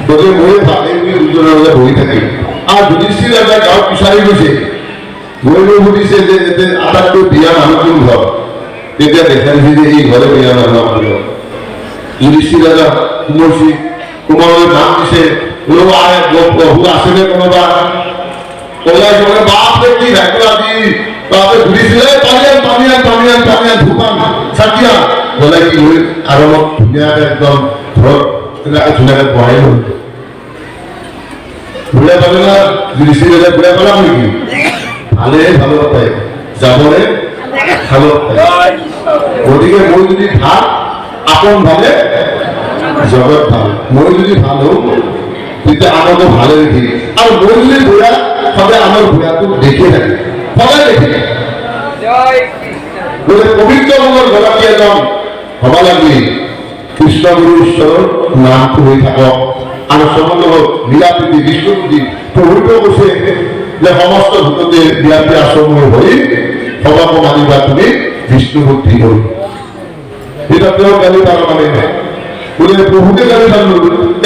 গতিকে মই ভালেই বুলি দুৰ্যোধনলৈ বহি থাকিল আৰু যুধিষ্ঠিৰ এটা গাঁৱত বিচাৰি গৈছে গৈ সুধিছে যে আটাইতকৈ বিয়া মানুহ কোন ঘৰ তেতিয়া দেখা দিছে যে এই ঘৰে বিয়া মানুহ যুধিষ্ঠিৰ ৰাজা সোমাইছে সোমাবলৈ নাম দিছে বহু আছেনে কোনোবা কলাই মানে বাপরে কি ভাগ্য আজি বাপে ঘুরিছিলে পানিয়ান ধুপান চাকিয়া বলে কি হই আর অলপ ধুনীয়াকে একদম ঘর ধুনীয়াকে বহাই হল ঘুরে পালে না যুধিষ্ঠিৰ ঘুরে পেলাম নেকি ভালো পায় যাবরে ভালো পায় গতিকে মই যদি ভাল আপন ভাবে জগত ভাল মই যদি ভাল হওঁ তেতিয়া আমাকো ভালে দেখি আৰু মই যদি বুঢ়া সদায় আমাৰ বুঢ়াটো দেখি থাকে সদায় দেখি গতিকে পবিত্ৰ মনৰ গৰাকী এজন হ'ব লাগে কৃষ্ণ গুৰু ঈশ্বৰৰ নামটো হৈ থাকক আৰু চবৰ লগত মিলা প্ৰীতি বিষ্ণুপ্ৰীতি প্ৰভুত্ব কৈছে যে সমস্ত ভূততে ব্যাপী আশ্ৰমৰ হৈ সবাক মানিবা তুমি বিষ্ণু ভক্তি হৈ এটা তেওঁ গালি তাৰ মানে বলে প্রভুকে গালি টানলো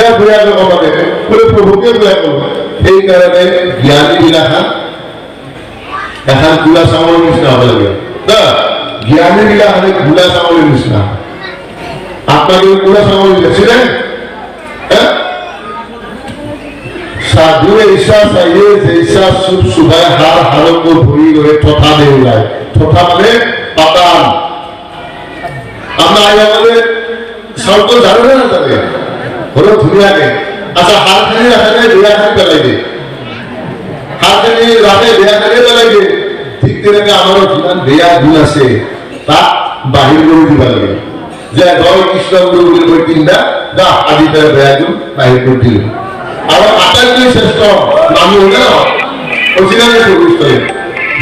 এর বুড়াকে কমাতে বলে প্রভুকে বুড়া করবো এই কারণে জ্ঞানী বিলাখা এখন গুলা চাউলের নিচিনা হতে লাগে না জ্ঞানী বিলাখানে গুলা চাউলের নিচিনা আপনাকে গুলা চাউল দেখছিলেন সাধুয়ে ঈশা চাইয়ে যে ঈশা চুপ চুবাই হার হারক ভরি গড়ে ঠঠা দিয়ে ওলায় ঠঠা মানে পাতান আমরা আমাদের সব জানে না তাকে হলো ধুনিয়াকে আচ্ছা হাতখানি রাখানে বেয়াখানি পেলাই দে হাতখানি রাখে বেয়াখানি পেলাই দে ঠিক তেনেকে আমারও যিমান বেয়া গুণ আছে তাক বাহিৰ কৰি দিব লাগে যে জয় কৃষ্ণ গুৰু বুলি কৈ তিনিটা যা আজি তাৰ বেয়া গুণ বাহিৰ কৰি দিলো আৰু আটাইতকৈ শ্ৰেষ্ঠ মানুহ হলে ন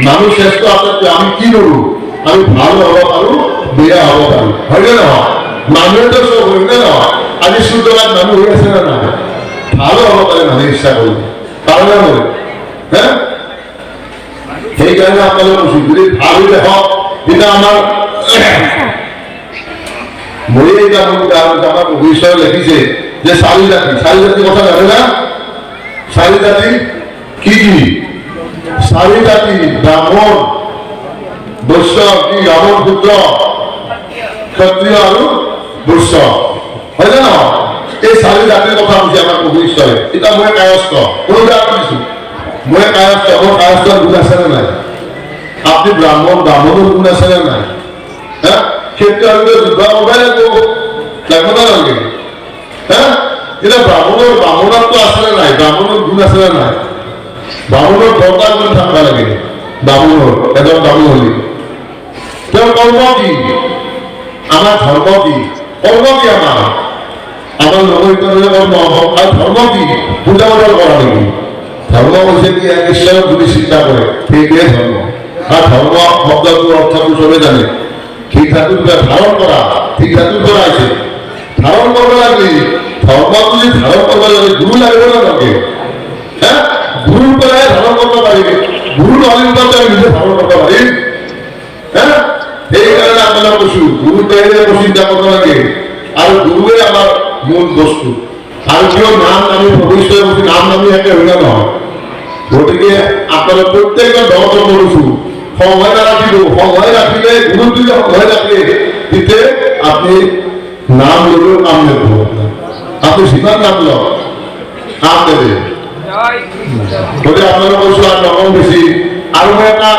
মানুহ শ্ৰেষ্ঠ আটাইতকৈ আমি কি কৰো আমি ভাল হ'ব পাৰো বেয়া হয়নে নহয়? মানুহেতো চব হয়নে নহয়? আজি চুৰদলাত মানুহ হৈ আছে না নাই? ভালো হ'ব পাৰে মানুহে ইচ্ছা কৰিলে, পাৰনে নহয়? হা? সেইকাৰণে আপোনালোকে কৈছো যদি ভাল হৈ দেখক, তেতিয়া আমাৰ মই এতিয়া আমাৰ ভৱিষ্যতে লিখিছে যে চাৰি জাতি কথা জানে না? চাৰি জাতি কি কি? চাৰি জাতি ব্ৰাহ্মণ, বৈশ্য, কি ব্ৰাহ্মণ, শূদ্ৰ, ক্ষত্ৰিয় আৰু বৈশ্য, হয় নে নহয়? এই চাৰি জাতিৰ কথা কৈছে আমাৰ ভৱিষ্যতে। এতিয়া মই কায়স্থ, মই বেয়া কৰিছো, মই কায়স্থ, মোৰ কায়স্থৰ গুণ আছে নে নাই? আপনি ব্ৰাহ্মণৰ গুণ আছে নে নাই? হ্যাঁ, ক্ষেত্রে যুদ্ধ করবাই লাগবো না লাগে? হ্যাঁ, এটা ব্রাহ্মণর তো আসলে নাই, ব্রাহ্মণের গুণ আসলে নাই। ব্রাহ্মণের দরকার গুণ থাকবা লাগে, ব্রাহ্মণের এজন ব্রাহ্মণ হলি তোর কর্ম কি? আমার ধর্ম কি? কর্ম কি আমার নগরিত কর্ম আর ধর্ম কি? পূজা পাঠ করা নাকি? ধর্ম হচ্ছে কি এক ঈশ্বরের যদি চিন্তা করে সেইটাই ধর্ম। আর ধর্ম শব্দটোর অর্থটো সবে জানে, ঠিক ধাতুর ধারণ করা, ঠিক ধাতুর করা আছে ধারণ করবে লাগলে ধর্ম যদি ধারণ করবে লাগে গুরু লাগবে না নাকি? হ্যাঁ, গুরুর পরে ধারণ করতে পারিবে, গুরু অলিন করতে আমি নিজে ধারণ করতে পারি। হ্যাঁ, এই কারণে আপনারা বসু গুরুর বাইরে চিন্তা করতে লাগে। আর গুরুই আমার মূল বস্তু। আর কেউ নাম নামে ভবিষ্যতে বলছি নাম নামে একটা হইল নয়। গতিকে আপনারা প্রত্যেকটা দর্শন করছু সময় রাখিব, সময় রাখিলে গুরু যদি সময় রাখলে দিতে আপনি নাম ললেও কাম নেব, আপনি সিদ্ধান্ত নামল কাম দেবে। গতিকে আপনারা বলছো আর রকম বেশি আর মই এটা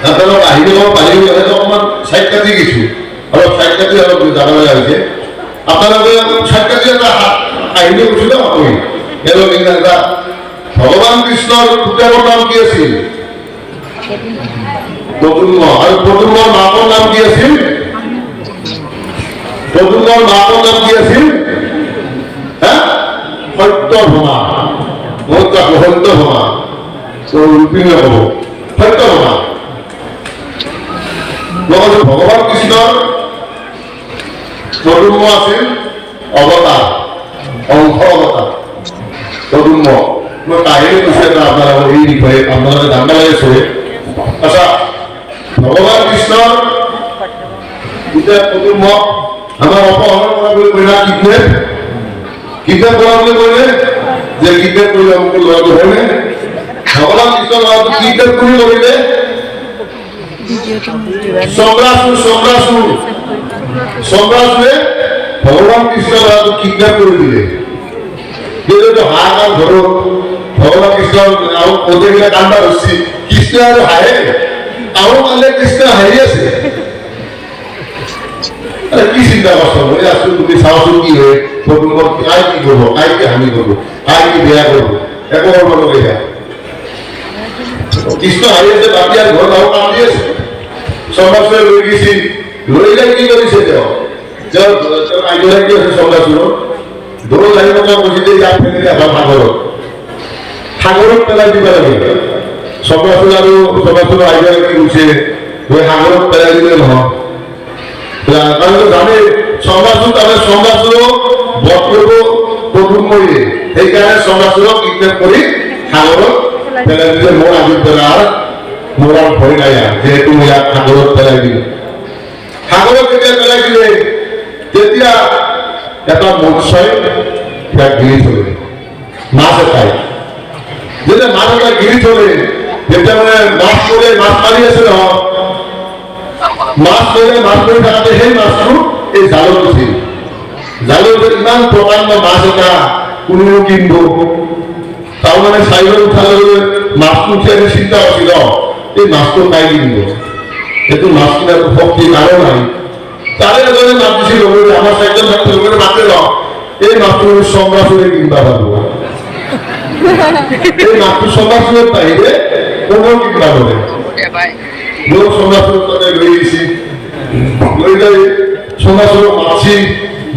আপোনালোক আহিলে পাৰি অকণমান চাইড কাটি গেছো, অলপ চাইড কাটি অলপ যাব লগা হৈছে। আপোনালোকে চাইড কাটি এটা কাহিনী কৈছিল আপুনি এটা ভগৱান কৃষ্ণৰ পুতেকৰ নাম কি আছিল? প্ৰদ্যুম্ন। আৰু প্ৰদ্যুম্নৰ মাকৰ নাম কি আছিল? প্ৰদ্যুম্নৰ মাকৰ নাম কি আছিল? সত্যভামা। বহুত সত্যভামা ৰূপিণী হ'ব সত্যভামা। ভগৱান কৃষ্ণৰ প্ৰদ্যুম্ন আছিল অৱতাৰ, অংশ অৱতাৰ প্ৰদ্যুম্ন। মই কাহিনী কৈছো এটা আপনাৰা এই বিষয়ে আপনাৰা জানবা লাগিছে। আচ্ছা, ভগৱান কৃষ্ণৰ যেতিয়া প্ৰদ্যুম্ন আমাৰ অপহৰণ কৰা বুলি কইনা কিডনেপ কৰা বুলি কইলে যে কিডনেপ কৰিলে মোক ল'ৰাটো হয়নে? ভগৱান কৃষ্ণৰ ল'ৰাটো কিডনেপ কৰিলে সম্ৰাসুৰে ভগবান কৃষ্ণ ল'ৰাটো কিডনেপ কৰি দিলে। যেহেতু হাহাকাৰ ঘৰত ভগৱান কৃষ্ণ গোটেইবিলাক কান্দা হৈছে, কৃষ্ণ আৰু হাঁহে আৰু কান্দে, কৃষ্ণ হাঁহি আছে। কি চিন্তা করছো? বলে আসলে তুমি চাওছো কি হয় আই কি করবো, আই কি হানি করবো, আই কি বেয়া করবো, একো করবো না। কৃষ্ণ হারিয়ে আছে, বাকি আর ঘর আরো কাম দিয়েছে। সম্রাসুরে লৈ গেছি, লৈ যাই কি করেছে আইডিয়া কি আছে সম্রাসুর দৌড় লাগিব বুঝি দিয়ে যাক ফেলে দিয়ে আবার সাগরত পেলাই দিব লাগে। সম্রাসুর আৰু সম্ৰাসুৰ আইডিয়া কি কৈছে ওই সাগৰত পেলাই দিলে নহয়। কাৰণ জানে সম্ৰাসুৰ তাহলে সম্ৰাসুৰও বধ কৰব প্ৰদ্যুম্নৰে, সেইকাৰণে সম্ৰাসুৰক কিডন্যাপ কৰি সাগৰত পেলাই দিলে। মোৰ আগত পেলাৰ মোৰ আৰ ভয় নাই, যেহেতু ইয়াক সাগৰত পেলাই দিল। সাগৰত যেতিয়া পেলাই দিলে তেতিয়া এটা মৎস্যই ইয়াক গিৰি থলে, মাছ এটাই যেতিয়া মাছ এটা গিৰি থলে, তেতিয়া মানে মাছ ধৰে, মাছ মাৰি আছে নহয়, মাছ ধৰে, মাছ ধৰি থাকোঁতে সেই মাছটো এই জালত উঠিল। জালত ইমান প্ৰকাণ্ড মাছ এটা কোনেও কিনিব, তাৰমানে চাইডত উঠালে মাছটো উঠি আমি চিন্তা কৰিছিল এই মাছটো কাই কিনিব, এইটো মাছ কিনাৰ শক্তি কাৰো নাই। তাৰে এজনে মাছ দিছিল আমাৰ চাইডত মাতে ল এই মাছটো সম্রাসুরে কিনবা পারব, এই মাছটো সম্রাসুরের বাহিরে কোনো কিনবা পারে। লোক সম্রাসুরের তাদের লৈ গেছি, লৈ যাই সম্রাসুরক মাছি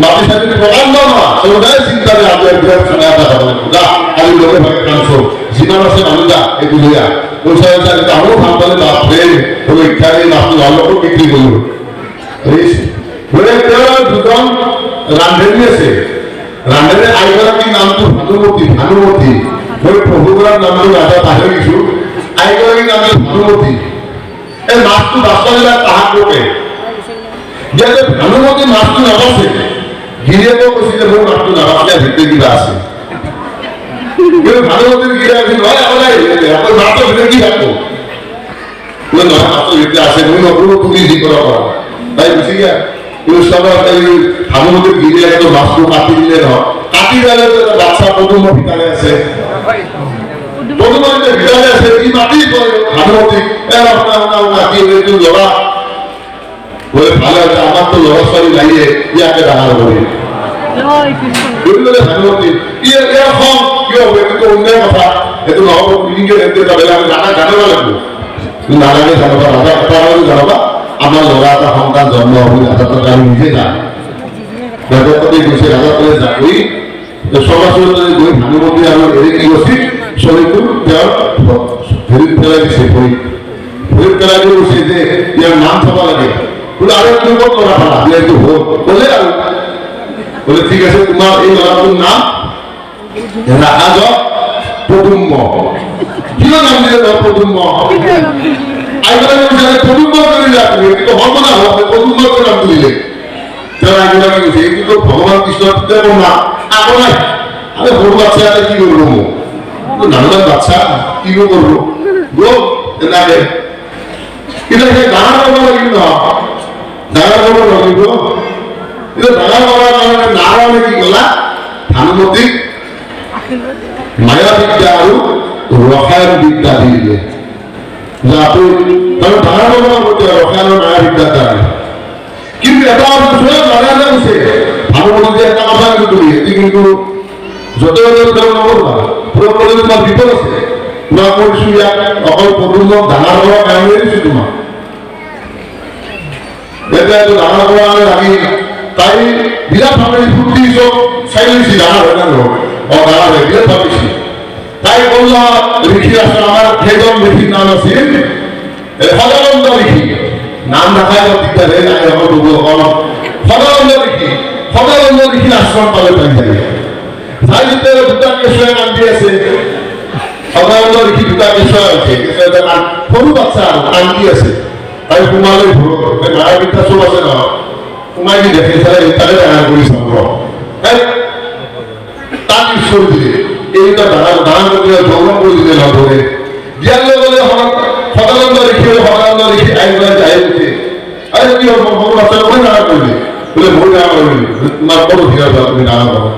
মাটির সাথে প্রকাণ্ড না সদায় চিন্তারে আপনার বিরাট খানা এটা হবে না। আমি লোকে ভাগে কাঁদছো যিমান আছে মানুষ যা একটু লইয়া পয়সা পয়সা আমিও ভাব পালে বাপরে ওই ইচ্ছা মাছটো ভালো বিক্রি করলো। ৰান্ধনী আছে ৰান্ধনী আইগৰাকীৰ নামটো ভানুমতী মই প্ৰভুগৰাৰ নামটো ৰাজা পাহৰি গৈছো আইগৰাকীৰ নামটো ভানুমতী এই মাছটো বাচ্চাবিলাক তাহাক লোকে ইয়াতে ভানুমতী মাছটো নাবাচে গিৰিয়েকেও কৈছে যে মোৰ মাছটো নাবাচলে ভিতৰে কিবা আছে কিন্তু ভানুমতীৰ গিৰিয়েক নহয় আপোনাৰ মাছৰ ভিতৰে কি থাকো মই নহয় মাছৰ ভিতৰে আছে মই নকৰো তুমি যি কৰা কৰা তাই গুচি গিয়া ভানুমতীৰ গিৰিয়েকে মাছটো কাটি দিলে নহয় কাটি দিলে বাচ্চা পদুম ভিতৰে আছে পদুমতে ভিতরে আছে কি মাটি পড়ে ভানুমতী কি লড়া বলে ভালো আছে আমার তো লড়া সরি লাগিয়ে ইয়াকে ডাঙার বলি ভানুমতী এরকম কি হবে কিন্তু অন্য কথা এতো নহব ফিলিংকে দেখতে পাবে আমি নানা জানাবা লাগবো নানাকে জানাবা রাজা কথা জানাবা আমার লড়া একটা সন্তান জন্ম হবে রাজাটা আমি নিজে জানি রাজা কথা বসে রাজা করে যাবই সরাসরি গৈ ভানুমতী আৰু এৰি কি গৈছিল শৰীৰটো তেওঁৰ ভৰিত পেলাই দিছে ভৰিত পেলাই দি কৈছে যে ইয়াৰ নাম চাব লাগে বোলে আৰু একদম ক'ত ল'ৰা পালা এইটো হ'ল ক'লে আৰু বোলে ঠিক আছে তোমাৰ এই ল'ৰাটোৰ নাম ৰাখা যাওক পদুম্ম কিয় নাম দিলে পদুম্ম আইগৰাকী কৈছে পদুম্ম কৰিলা তুমি কিন্তু হ'ব না পদুম্ম নাম দিলে তেওঁ আইগৰাকী কৈছে এইটো ভগৱান কৃষ্ণৰ তেওঁৰ নাম আকৌ নাই আরে বড় বাচ্চা এটা কি করবো নানার বাচ্চা কি করবো গো এনাকে এটা দাঁড়া করবো লাগিব দাঁড়া করবো লাগিব এটা দাঁড়া করার কারণে নারায়ণে কি করলা ভানুমতী মায়া বিদ্যা আৰু রসায়ন বিদ্যা দিলে যাতে তাহলে দাঁড়া করবো রসায়ন মায়া বিদ্যা দ্বারা কিন্তু এটা স্বয়ং নারায়ণে কৈছে ভানুমতী একটা কথা কিন্তু কিন্তু যত নকৰবা পুৰো তোমাৰ বিপদ আছে তোমাৰ কৈছো ইয়াক অকল পদুমক ডাঙৰ কৰাৰ কাৰণে দিছো তোমাক এতিয়া ডাঙৰ কৰাৰ লাগি তাই বিৰাট ভাবে ফুটি চব চাই লৈছি ডাঙৰ হয় না ডাঙৰ হয় বিৰাট ভাবিছি তাই কল্লা ঋষি আছে আমাৰ সেইজন ঋষিৰ নাম আছিল সদানন্দ ঋষি নাম নাখায় দিগদাৰে নাই আমাৰ সদানন্দ ঋষিৰ আশ্ৰম পালে পাই যায় যাই ভিতরে দুটা কেশয় নাম দিয়েছে সদানন্দ ঋষি দুটা কেশয় আছে কেশয়টার নাম সরু বাচ্চা নাম কি আছে তাই কুমারে মায়া বিদ্যা চব আছে না কুমাই কি দেখে তারে ডাঙৰ কৰি চাব তাক ঈশ্বৰ দিলে এইটা ডাঙৰ কৰি জন্ম কৰি দিলে নধৰে দিয়াৰ লগে লগে সদানন্দ ঋষি আইগৰাকী যাই উঠে আৰে কি হল সৰু বাচ্চা মই ডাঙৰ কৰিলে বোলে মই ডাঙৰ কৰিলি তোমাৰ কত ভিড় তুমি ডাঙৰ কৰা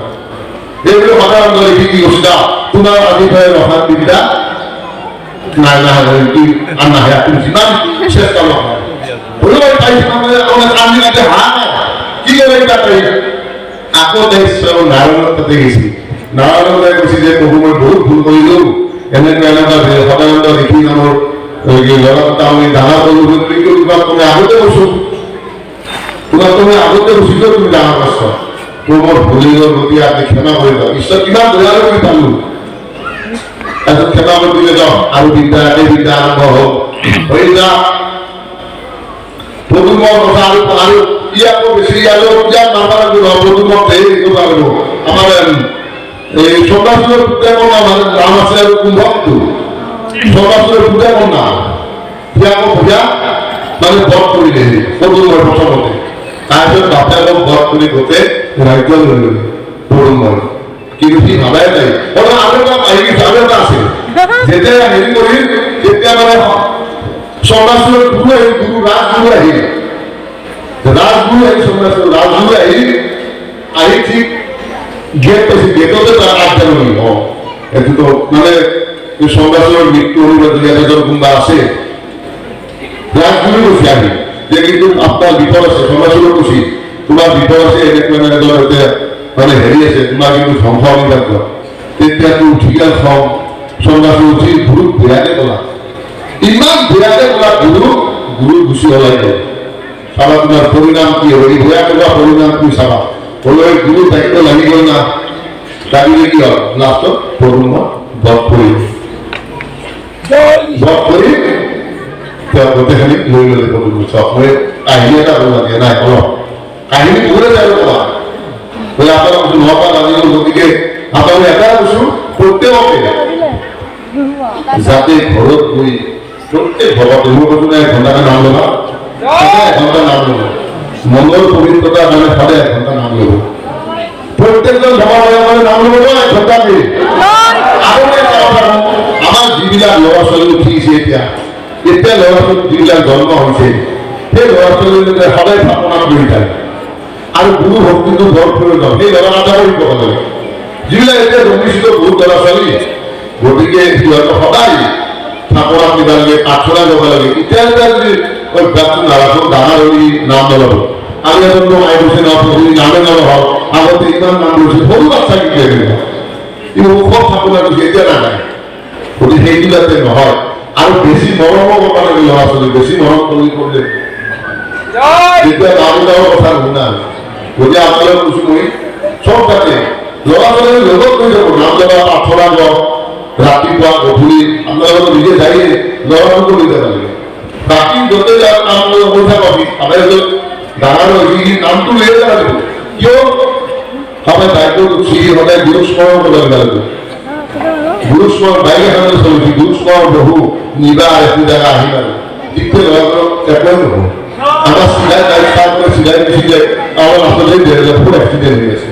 এইগুলো সদানন্দ ঋষি কি করছিল তোমার আদিভাই রসায়ন বিদ্যা নাই না কি আর না হয় তুমি সিমান শেষ কালো বলো তাই আমরা কান্দি কাটে কি করে এটা তাই আকৌ দেখছো নাৰায়ণৰ তাতে গেছি নাৰায়ণে কৈছে যে প্ৰভু মই বহুত ভুল কৰিলো এনেকুৱা সদানন্দ ঋষি নামৰ ল'ৰাটা আমি ডাঙৰ কৰিলো কিন্তু তোমাক তুমি আগতে কৈছো তুমি আগতে কৈছিলো তুমি ডাঙৰ কৰিছ তোমার ভুলের প্রতি আপনি ক্ষমা করে দাও ঈশ্বর কিমান দয়ালু করে পারল এত ক্ষমা করে দিলে যাও আরো বিদ্যা আরম্ভ হোক হয়ে যা প্রথম কথা আরো ইয়াকো বেশি আলো যা নাম্বার প্রথম আমার এই সন্ন্যাসের পূজা আমাদের নাম আছে আর কুম্ভক্ত সন্ন্যাসের পূজা না ইয়াকো পূজা মানে বধ করিলে প্রথম প্রথমতে তারপর বাচ্চাকে বধ করে হতে রাজ্য পড়ুন কিন্তু ঠিক ভাবাই নাই ওরা আলোটা আলোটা আছে যেতিয়া হেৰি কৰি তেতিয়া মানে সন্ন্যাসৰ গুৰু ৰাজগুৰু আহিল ৰাজগুৰু আহি ঠিক গেট আছে গেটতে তাৰ আজ্ঞা ললিব এইটো মানে সন্ন্যাসৰ মৃত্যু অনুৰোধ এজন কোনোবা আছে ৰাজগুৰু কৈছে আহি যে কিন্তু আপনাৰ বিপদ আছে সন্ন্যাসৰ কৈছে তোমাৰ বিপদ আছে এনেকুৱা মানে হেৰি আছে তোমাৰ কিন্তু ধ্বংস আমি থাকব তেতিয়া তো উঠি গেল খং সন্ন্যাসী উঠি গুৰুক বেয়াকে ক'লা ইমান বেয়াকে ক'লা গুৰু গুচি ওলাই গ'ল চাবা তোমাৰ পৰিণাম কি হেৰি বেয়া ক'বা পৰিণাম কি চাবা হ'লেও গুৰু দায়িত্ব লাগি গ'ল না লাগিলে কি হ'ল লাষ্টত পদুম বধ কৰি তেওঁ গোটেইখিনি লৈ ল'লে পদুম চব মই কাহিনী এটা ক'ব লাগে নাই অলপ কাহিনী পুরে যাবে তোমার নটা বাজিব গতিকে আপোনালোকে এটা কৈছো প্ৰত্যেককে যাতে ঘৰত গৈ প্ৰত্যেক ভগৱতী মই কৈছো না এঘণ্টাকে নাম ল'বা সদায় এঘণ্টা নাম ল'ব মনৰ পবিত্ৰতাৰ কাৰণে সদায় এঘণ্টা নাম ল'ব প্ৰত্যেকজন সভাপতি নাম ল'ব এঘণ্টা দেৰি আমাৰ যিবিলাক ল'ৰা ছোৱালী উঠিছে এতিয়া ল'ৰা ছোৱালী যিবিলাক জন্ম হৈছে সেই ল'ৰা ছোৱালীবিলাকে সদায় ভাৱনা কৰি থাকে আৰু গুৰু ভক্তিটো বৰ প্ৰয়োজন সেই ল'ৰা এটা কৰিব লাগে যিবিলাক এতিয়া জন্মিছিল বহুত ল'ৰা ছোৱালী গতিকে সিহঁতে সদায় থাপনা দিবা লাগে প্ৰাৰ্থনা কৰিব লাগে এতিয়া যদি অভ্যাসটো নাৰাখো ডাঙৰ হৈ নাম নল'ব আমি এজনটো আই গৈছে যদি নামে নল'ব আগতে ইমান নাম লৈছিল সৰু বাচ্চা কিন্তু কিন্তু খুব থাপনা দিছে এতিয়া নাযায় গতিকে সেইটো যাতে নহয় আৰু বেছি মৰমো কৰিব লাগে ল'ৰা ছোৱালী বেছি মৰম কৰিলে তেতিয়া নাম গাঁৱৰ কথা শুনা গতিকে আপোনালোকে কৈছো মই চব যাতে ল'ৰা ছোৱালীৰ লগত লৈ যাব নাম ল'বা প্ৰাৰ্থনা লওক ৰাতিপুৱা গধূলি আপোনালোকে নিজে যাই ল'ৰাটোকো লৈ যাব লাগে বাকী য'তে যাৰ নাম লৈ অৱস্থা পাবি আপোনালোকে ডাঙৰ হৈ নামটো লৈ যাব লাগিব কিয় সদায় দায়িত্বটো চিৰি সদায় গুৰু স্মৰণ কৰিব লাগিব গুৰু স্মৰণ বাইক এখনে চলিছে গুৰু স্মৰণ বহু নিবা একো জেগা আহিবা ঠিক ল'ৰাটোক একোৱে নহ'ব আমাৰ চিলাই গাড়ী ষ্টাৰ্ট কৰি চিলাই গুচি যায় আমাৰ ৰাস্তাতে ফুল এক্সিডেণ্ট হৈ আছে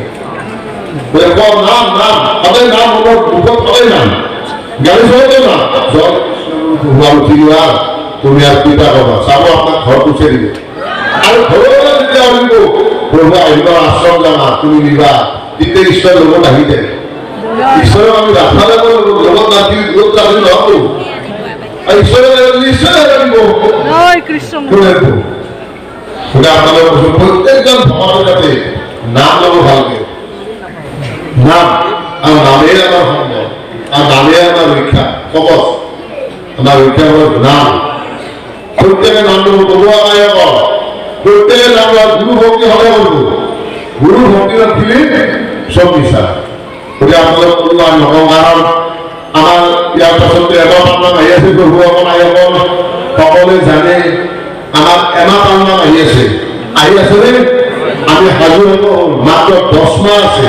নাম নাম সদায় নাম হ'ব মুখত সদায় নাম গাড়ী চলাতে নাম জল উঠি লোৱা তুমি আৰু পিতা পাবা চাব আপোনাক ঘৰ পুচাই দিব আৰু ঘৰৰ যেতিয়া আহিব প্ৰভু আহিব আশ্ৰম জানা তুমি নিবা তেতিয়া ঈশ্বৰ লগত আহি যায় ঈশ্বৰক আমি ৰাস্তালৈ লগত নাতি লগত যাবি নহ'ব ঈশ্বৰে নিশ্চয় লাগিব আপোনালোকে কৈছো প্ৰত্যেকজন ভগৱানৰ যাতে নাম ল'ব ভালকে নাম আৰু নামেই আমাৰ সম্ভৱ আৰু নামেই আমাৰ ৰক্ষা কবচ আমাৰ ৰক্ষা কবচ নাম প্ৰত্যেকে নাম ল'ব ক'ব নায়ক প্ৰত্যেকে নাম লোৱা গুৰু ভক্তি হ'লে কৰিব গুৰু ভক্তি নাথাকিলে চব মিছা গতিকে আপোনালোক ক'লো আমি নকওঁ কাৰণ আমাৰ ইয়াৰ পাছতে এমাহ পালনাম আহি আছে প্ৰভু অকণ নায়ক সকলোৱে জানে আমাৰ এমাহ পালনাম আহি আছে নে আমি সাজু হ'ব মাত্ৰ 10 মাহ আছে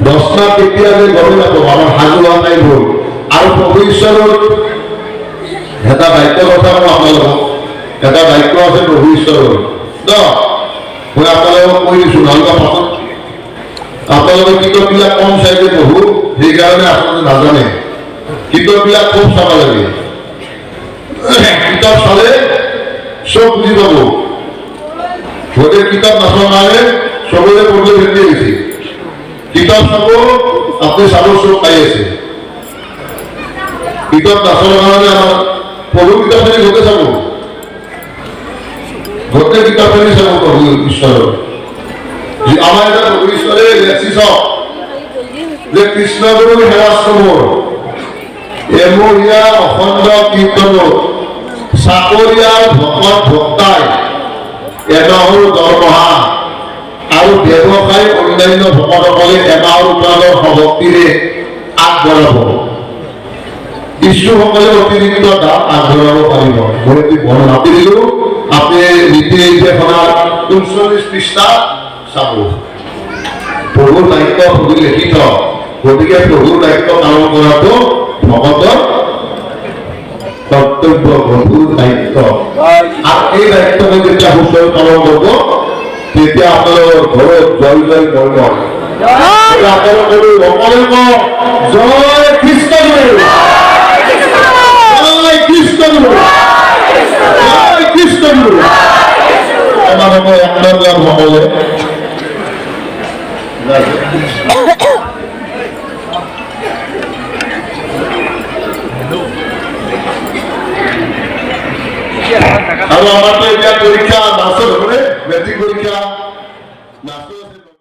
10 মাহ কেতিয়া যে গমে নাপাব আমাৰ সাজু হোৱা নাই হ'ল আৰু প্ৰভু ঈশ্বৰৰ এটা দায়িত্ব কথা মই আপোনালোকক এটা দায়িত্ব আছে প্ৰভু ঈশ্বৰৰ ন মই আপোনালোকক কৈ দিছোঁ নহ'লে পাছত আপোনালোকে কিতাপবিলাক কম চাইছে বহু সেইকাৰণে আচলতে নাজানে কিতাপবিলাক খুব চাব লাগে কিতাপ চালে চব বুজি পাব গতিকে কিতাপ নাচোৱাৰ কাৰণে চবৰে প্ৰব্লেম ভেটি গৈছে কিতাপ চাব আপুনি চাব চব পাই আছে কিতাপ নাচোৱাৰ কাৰণে আমাৰ প্ৰভু কিতাপখিনি গোটেই চাব গোটেই কিতাপখিনি চাব প্ৰভু ঈশ্বৰৰ আমাৰ এটা প্ৰভু ঈশ্বৰে লেখি চাওক যে কৃষ্ণগুৰু সেৱাশ্ৰমৰ এমূৰীয়া অখণ্ড কীৰ্তনত চাকৰিয়াল ভকত ভক্তাই এমাহৰ দৰমহা আৰু ব্যৱসায় অন্যান্য ভকতসকলে এমাহৰ উপাদৰ সভক্তিৰে আগবঢ়াব ইচ্ছুসকলে অতিৰিক্ত দাম আগবঢ়াব পাৰিব মই এটি মাতি দিলো আপুনি নীতি নিৰ্দেশনাৰ 39 পৃষ্ঠা চাব প্ৰভুৰ দায়িত্ব সুধি লিখিত গতিকে প্ৰভুৰ দায়িত্ব পালন কৰাটো ভকতৰ কৰ্তব্য প্ৰভুৰ দায়িত্ব আৰু এই দায়িত্বটো যেতিয়া সুচল পালন কৰিব তেতিয়া আপোনালোকৰ ঘৰত জয় জয় কৰিব আপোনালোকৰ জয় কৃষ্ণ জয় কৃষ্ণ জয় কৃষ্ণ আমালোকৰ একদম সকলে আৰু আমাৰতো এতিয়া পৰীক্ষা নাচত মেট্ৰিক পৰীক্ষা